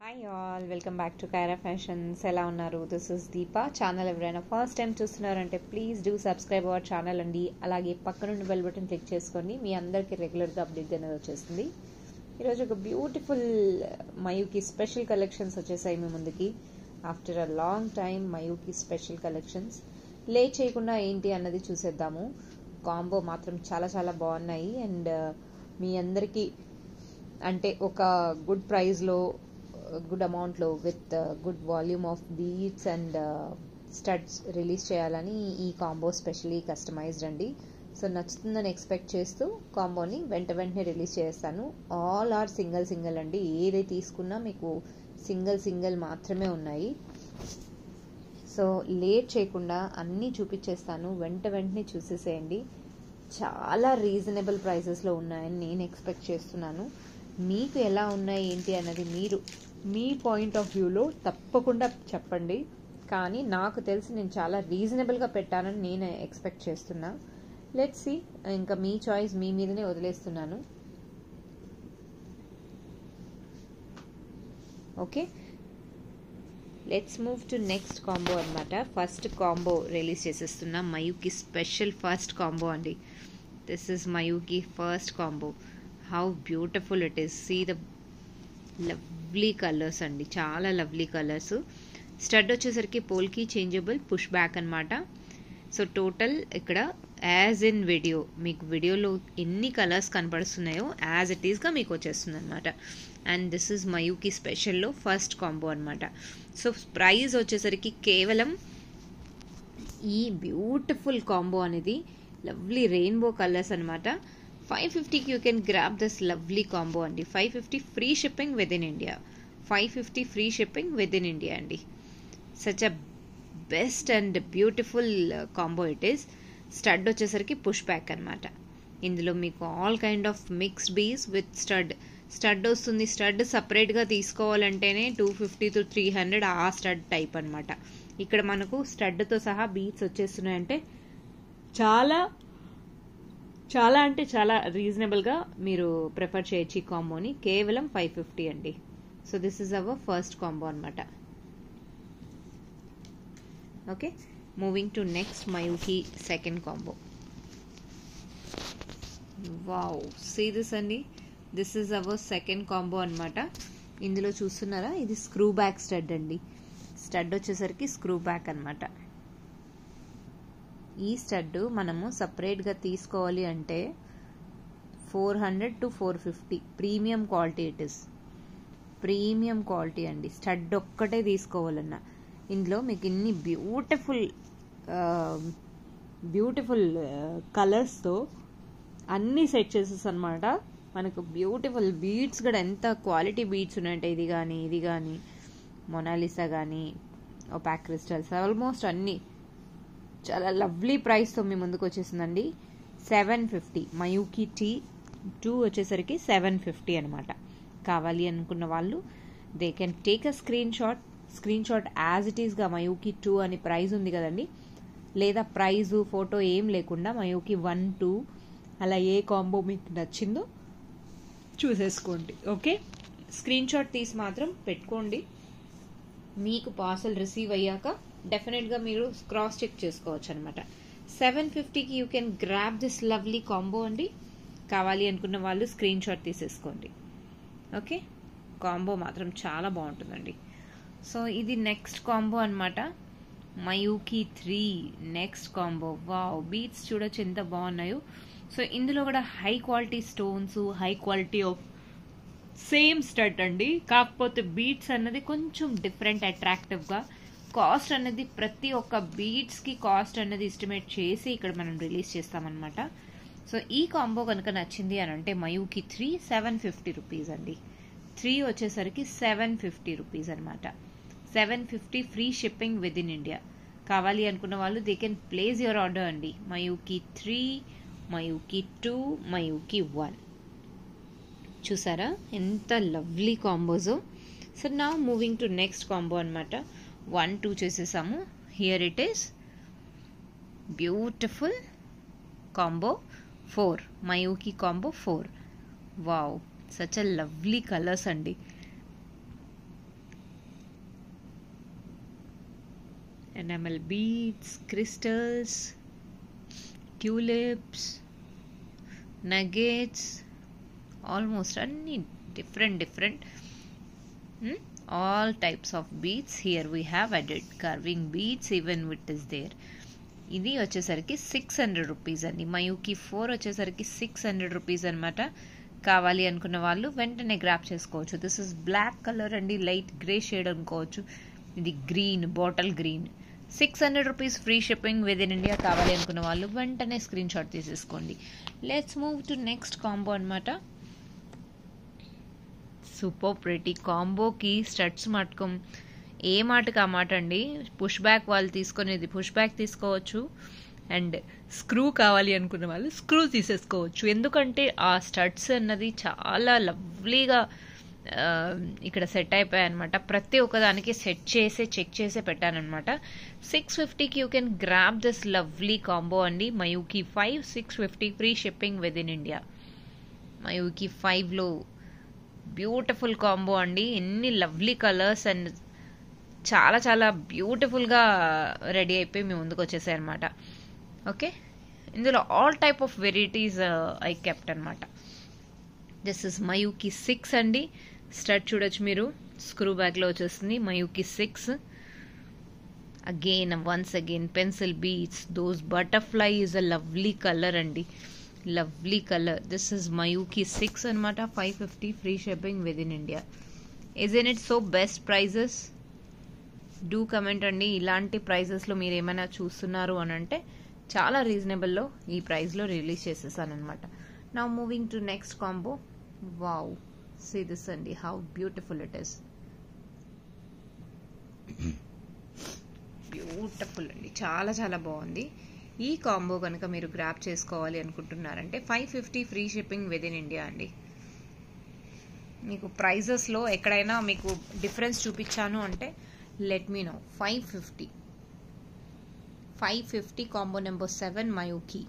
Hi all, welcome back to Kaira fashions. ఎలా ఉన్నారు? This is Deepa. Channel ఎవరైనా ఫస్ట్ టైం చూస్తున్నారంటే please do subscribe our channel అండి. అలాగే పక్కనుండి బెల్ బటన్ క్లిక్ చేసుకోండి, మీ అందరికీ రెగ్యులర్గా అప్డేట్ అనేది వచ్చేస్తుంది. ఈరోజు ఒక బ్యూటిఫుల్ మయూకి స్పెషల్ కలెక్షన్స్ వచ్చేసాయి మీ ముందుకి. After a long time Mayuki special collections. Late చేయకుండా ఏంటి అన్నది చూసేద్దాము. కాంబో మాత్రం చాలా చాలా బాగున్నాయి అండ్ మీ అందరికీ అంటే ఒక గుడ్ ప్రైస్లో, గుడ్ అమౌంట్లో with good volume of beads and studs release చేయాలని ఈ కాంబో స్పెషలీ కస్టమైజ్డ్ అండి. సో నచ్చుతుందని ఎక్స్పెక్ట్ చేస్తూ కాంబోని వెంటనే రిలీజ్ చేస్తాను. ఆల్ ఆర్ సింగిల్ అండి. ఏది తీసుకున్నా మీకు సింగిల్ మాత్రమే ఉన్నాయి. సో లేట్ చేయకుండా అన్నీ చూపించేస్తాను. వెంటనే చూసేసేయండి. చాలా రీజనబుల్ ప్రైసెస్లో ఉన్నాయని నేను ఎక్స్పెక్ట్ చేస్తున్నాను. మీకు ఎలా ఉన్నాయి ఏంటి అన్నది మీరు మీ పాయింట్ ఆఫ్ వ్యూలో తప్పకుండా చెప్పండి. కానీ నాకు తెలిసి నేను చాలా రీజనబుల్గా పెట్టానని నేను ఎక్స్పెక్ట్ చేస్తున్నా. Let's see. ఇంకా మీ చాయిస్ మీ మీదనే వదిలేస్తున్నాను. Okay, let's move to next combo అనమాట. ఫస్ట్ కాంబో రిలీజ్ చేసేస్తున్నా. మయూకి స్పెషల్ ఫస్ట్ కాంబో అండి. This is Mayuki first combo. How beautiful it is. See the lovely colours అండి, చాలా లవ్లీ కలర్స్. స్టడ్ వచ్చేసరికి పోల్కి చేంజబుల్ పుష్ బ్యాక్ అనమాట. So total ఇక్కడ as in video, మీకు వీడియోలో ఎన్ని కలర్స్ కనపడుతున్నాయో యాజ్ ఇట్ ఈస్గా మీకు వచ్చేస్తుంది అనమాట. అండ్ దిస్ ఇస్ మయూకి స్పెషల్లో ఫస్ట్ కాంబో అనమాట. సో ప్రైస్ వచ్చేసరికి కేవలం ఈ బ్యూటిఫుల్ కాంబో అనేది లవ్లీ రెయిన్బో కలర్స్ అనమాట. 550కి you can grab this lovely combo అండి. 550 free shipping with in India. 550 free shipping with in India అండి. Such a best and beautiful combo it is. Stud వచ్చేసరికి push back అనమాట. ఇందులో మీకు all kind of mixed beads with stud వస్తుంది. Stud సపరేట్గా తీసుకోవాలంటేనే 250 to 300 ఆ stud type అనమాట. ఇక్కడ మనకు స్టడ్తో సహా బీట్స్ వచ్చేస్తున్నాయంటే చాలా అంటే చాలా రీజనబుల్గా మీరు ప్రిఫర్ చేయొచ్చు ఈ కాంబోని. కేవలం 550 అండి. So this is our first combo అనమాట. Okay, moving to next Mayuki second combo. Wow, see this అండి. This is our second combo అనమాట. ఇందులో చూస్తున్నారా, ఇది స్క్రూ బ్యాక్ స్టడ్ అండి. స్టడ్ వచ్చేసరికి స్క్రూ బ్యాక్ అనమాట. ఈ స్టడ్ మనము సపరేట్గా తీసుకోవాలి అంటే 400 to 450 premium quality it is. Premium quality అండి. స్టడ్ ఒక్కటే తీసుకోవాలన్నా ఇందులో మీకు ఇన్ని బ్యూటిఫుల్ కలర్స్తో అన్నీ సెట్ చేసేసి అనమాట. మనకు బ్యూటిఫుల్ బీడ్స్ కూడా ఎంత క్వాలిటీ బీడ్స్ ఉన్నాయంటే ఇది కానీ మొనాలిసా కానీ ఒపాక్ క్రిస్టల్స్ ఆల్మోస్ట్ అన్నీ చాలా లవ్లీ ప్రైస్తో మీ ముందుకు వచ్చేసిందండి. 750 మయూకి T2 వచ్చేసరికి 750 అనమాట. కావాలి అనుకున్న వాళ్ళు they can take a screenshot as it ఈస్గా మయూకి 2 అని ప్రైజ్ ఉంది కదండి, లేదా ప్రైజు ఫోటో ఏం లేకుండా మయూకి 1, 2 అలా ఏ కాంబో మీకు నచ్చిందో చూసేసుకోండి. ఓకే, స్క్రీన్ షాట్ తీసి మాత్రం పెట్టుకోండి. మీకు పార్సల్ రిసీవ్ అయ్యాక డెఫినెట్గా మీరు క్రాస్ చెక్ చేసుకోవచ్చు అనమాట. 750కి you can grab this lovely combo అండి. కావాలి అనుకున్న వాళ్ళు స్క్రీన్ షాట్ తీసేసుకోండి. ఓకే, కాంబో మాత్రం చాలా బాగుంటుందండి. సో ఇది నెక్స్ట్ కాంబో అనమాట. Mayuki 3 next combo. Wow, beads చూడొచ్చు ఎంత బాగున్నాయో. సో ఇందులో కూడా high quality stones, high quality of same stud అండి. కాకపోతే బీట్స్ అన్నది కొంచెం డిఫరెంట్, అట్రాక్టివ్గా. కాస్ట్ అనేది ప్రతి ఒక్క బీడ్స్కి కాస్ట్ అనేది ఎస్టిమేట్ చేసి ఇక్కడ మనం రిలీజ్ చేస్తామన్నమాట. సో ఈ కాంబో కనుక నచ్చింది అని అంటే మయూకి 3 750 రూపీస్ అండి. 3 వచ్చేసరికి 750 రూపీస్ అనమాట. 750 free shipping with in India. కావాలి అనుకున్న వాళ్ళు they can place your order అండి. మయూకి 3, మయూకి 2, మయూకి 1. చూసారా ఎంత లవ్లీ కాంబోజో. సో నా మూవింగ్ టు నెక్స్ట్ కాంబో అనమాట. 1, 2 చేసేసాము. Here it is beautiful combo 4 Mayuki combo 4. Wow, such a lovely colours అండి. enamel beads, crystals, tulips, nuggets, almost any different all types of beads. Here we have added carving beads even with is there. ఇది వచ్చేసరికి 600 rupees అండి. మయూకి 4 వచ్చేసరికి 600 rupees అనమాట. కావాలి అనుకున్న వాళ్ళు వెంటనే గ్రాప్ చేసుకోవచ్చు. దిస్ ఇస్ బ్లాక్ కలర్ అండి, లైట్ గ్రే షేడ్ అనుకోవచ్చు. ఇది green, bottle green. 600 rupees free shipping with in India. కావాలి అనుకున్న వాళ్ళు వెంటనే స్క్రీన్ షాట్ తీసేసుకోండి. Let's move to next combo అనమాట. సూపర్ ప్రిటీ కాంబోకి స్టడ్స్ మటుకం ఏ మాటకి ఆ మాట అండి. పుష్ బ్యాక్ వాళ్ళు తీసుకునేది పుష్ బ్యాక్ తీసుకోవచ్చు, అండ్ స్క్రూ కావాలి అనుకున్న వాళ్ళు స్క్రూ తీసేసుకోవచ్చు. ఎందుకంటే ఆ స్టడ్స్ అన్నది చాలా లవ్లీగా ఇక్కడ సెట్ అయిపోయాయి అనమాట. ప్రతి ఒక్కదానికి సెట్ చేసి చెక్ చేసి పెట్టానమాట. 650కి you can grab this lovely combo అండి. Mayuki 5 650 free shipping with in India. Mayuki 5లో బ్యూటిఫుల్ కాంబో అండి. ఎన్ని లవ్లీ కలర్స్ అండ్ చాలా చాలా బ్యూటిఫుల్గా రెడీ అయిపోయి మీ ముందుకు వచ్చేసాయి అనమాట. ఓకే, ఇందులో all type of varieties I kept అనమాట. దిస్ ఇస్ మయూకి 6 అండి. స్టడ్ చూడొచ్చు మీరు, స్క్రూ బ్యాగ్లో వచ్చేస్తుంది. Miyuki 6 again once again pencil beads. Those butterfly is a lovely colour అండి, lovely colour. This is Miyuki 6 అనమాట. 550 free shipping with in India. Is in it so best prices? Do comment అండి. ఇలాంటి ప్రైజెస్లో మీరు ఏమైనా చూస్తున్నారు అని అంటే చాలా రీజనబుల్లో ఈ ప్రైస్లో రిలీజ్ చేసేసాను అనమాట. Now moving to next combo. Wow, see this అండి, how beautiful it is. Beautiful అండి, చాలా చాలా బాగుంది. ఈ కాంబో కనుక మీరు గ్రాప్ చేసుకోవాలి అనుకుంటున్నారంటే 550 free shipping with in India అండి. మీకు ప్రైజెస్లో ఎక్కడైనా మీకు డిఫరెన్స్ చూపించాను అంటే let me know. 550 combo number 7 మయూకి.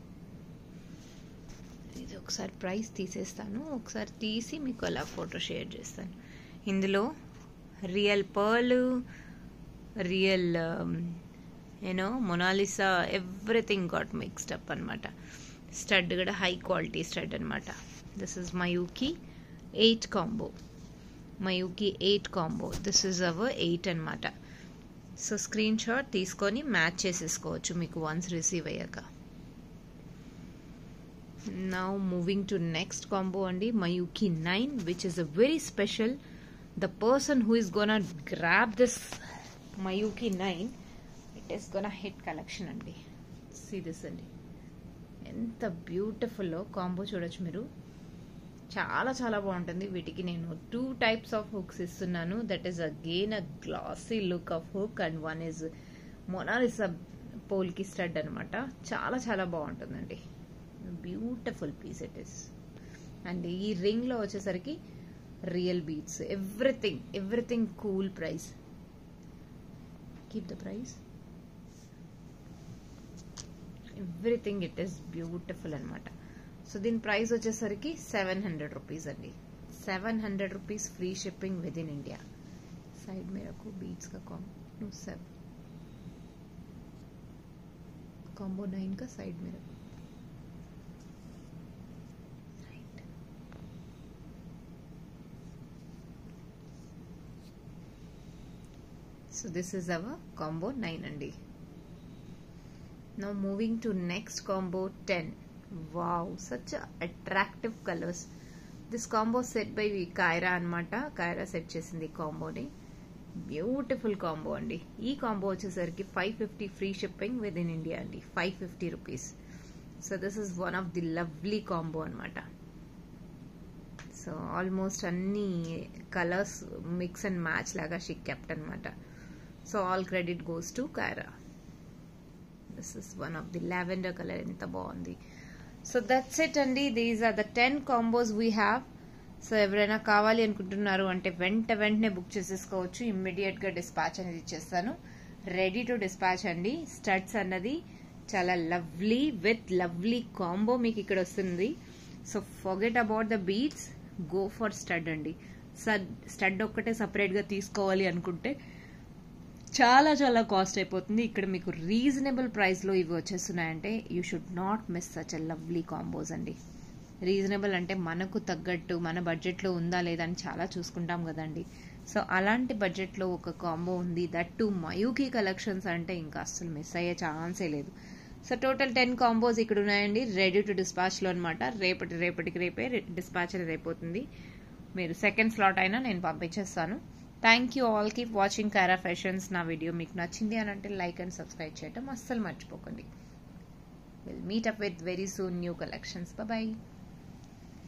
ఇది ఒకసారి ప్రైస్ తీసేస్తాను, ఒకసారి తీసి మీకు అలా ఫోటో షేర్ చేస్తాను. ఇందులో real pearl, real Mona Lisa, everything got mixed up అనమాట. స్టడ్ కూడా హై క్వాలిటీ స్టడ్ అనమాట. This is Mayuki 8 combo. Mayuki 8 combo. This is our 8 అనమాట. సో స్క్రీన్ షాట్ తీసుకొని మ్యాచ్ చేసేసుకోవచ్చు మీకు వన్స్ రిసీవ్ అయ్యాక. Now moving to next combo అండి. Mayuki 9 which is a very special. The person who is gonna grab this Mayuki 9, it is gonna hit collection అండి. See this అండి, ఎంత బ్యూటిఫుల్లో combo చూడొచ్చు మీరు. చాలా చాలా బాగుంటుంది. వీటికి నేను 2 టైప్స్ ఆఫ్ హుక్స్ ఇస్తున్నాను. That is again a glassy look of hook and one is Mona Lisa polki stud అనమాట. చాలా చాలా బాగుంటుందండి, beautiful piece it is. And ఈ రింగ్లో వచ్చేసరికి real beads, everything cool price. Keep the price. Everything it is beautiful అనమాట. So దీని price వచ్చేసరికి 700 రూపీస్ అండి. 700 rupees free shipping with in India. Side में रखो बीट्स का कॉम्बो 7 कॉम्बो 9 का साइड में रखो. So this is our combo 9 andi. Now moving to next combo 10. Wow, such a attractive colors. This combo set by Kyra anamata. Kyra set chesindi combo ni. Beautiful combo andi. Ee combo vachesariki 550 free shipping within India andi. 550 rupees. So this is one of the lovely combo anamata. So almost anni colors mix and match laga she kept anamata. So all credit goes to Kyra. This is one of the lavender color enta baagundi. So that's it andi. These are the 10 combos we have. So ఎవరైనా కావాలి అనుకుంటున్నారు అంటే వెంటనే book చేసేసుకోవచ్చు. Immediate గా dispatch అనేది ఇచ్చేస్తాను. Ready to dispatch అండి. స్టడ్స్ అన్నది చాలా లవ్లీ విత్ లవ్లీ కాంబో మీకు ఇక్కడ వస్తుంది. So forget about the beads, go for stud అండి. స్టడ్ ఒక్కటే సపరేట్ గా తీసుకోవాలి అనుకుంటే చాలా చాలా కాస్ట్ అయిపోతుంది. ఇక్కడ మీకు రీజనబుల్ ప్రైస్లో ఇవి వచ్చేస్తున్నాయంటే you should not miss such a lovely combos అండి. రీజనబుల్ అంటే మనకు తగ్గట్టు మన బడ్జెట్లో ఉందా లేదా అని చాలా చూసుకుంటాం కదండి. సో అలాంటి బడ్జెట్లో ఒక కాంబో ఉంది, దట్ టు మయూకి కలెక్షన్స్ అంటే ఇంకా అస్సలు మిస్ అయ్యే ఛాన్సే లేదు. సో టోటల్ 10 కాంబోస్ ఇక్కడ ఉన్నాయండి, రెడీ టు డిస్పాచ్లో అనమాట. రేపటికి రేపే డిస్పాచ్ అనేది అయిపోతుంది. మీరు సెకండ్ స్లాట్ అయినా నేను పంపించేస్తాను. Thank you all, keep watching Kaira fashions. నా వీడియో మీకు నచ్చింది అని అంటే లైక్ అండ్ సబ్స్క్రైబ్ చేయడం అస్సలు మర్చిపోకండి. Will meet up with very soon new collections. Bye.